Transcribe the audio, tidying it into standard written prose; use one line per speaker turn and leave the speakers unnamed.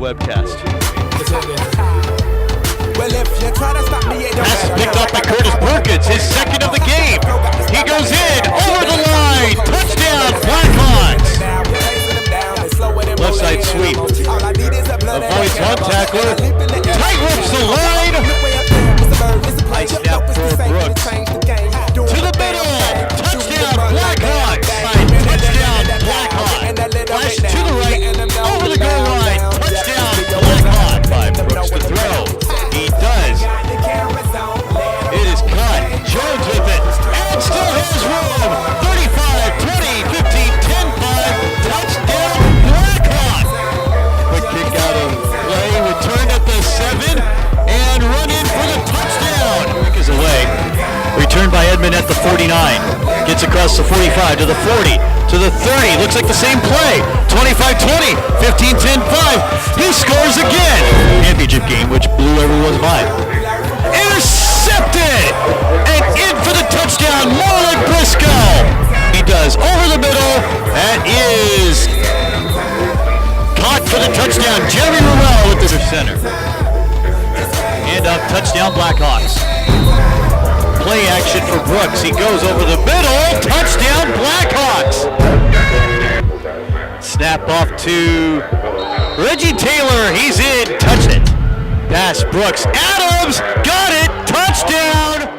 webcast.
Pass picked up by Curtis Perkins, his second of the game. He goes in, over the line, touchdown, Blackhawks.
Left side sweep. Avoids one tackler.
Tight whips the line.
High snap for Brooks.
To the middle, touchdown, Blackhawks. Touchdown, Blackhawks. Flash to the right, over the goal line, touchdown, Blackhawks.
By Brooks to throw. He does. It is caught. Jones with it.
And still has room. 35, 20, 15, 10, 5. Touchdown, Blackhawks.
Quick kick out of play.
Returned at the 7 and run in for the touchdown.
Kick is away. Returned by Edmond at the 49. Gets across the 45 to the 40 to the 30. Looks like the same play. 25-20, 15-10-5. He scores again. Championship game, which blew everyone's mind.
Intercepted and in for the touchdown, Marlon Briscoe.
He does over the middle. That is
Caught for the touchdown, Jerry Ruel with the
center. Hand up, touchdown Blackhawks. Play action for Brooks. He goes over the middle. Touchdown Blackhawks. Snap off to Reggie Taylor. He's in. Touched it. Pass Brooks. Adams got it. Touchdown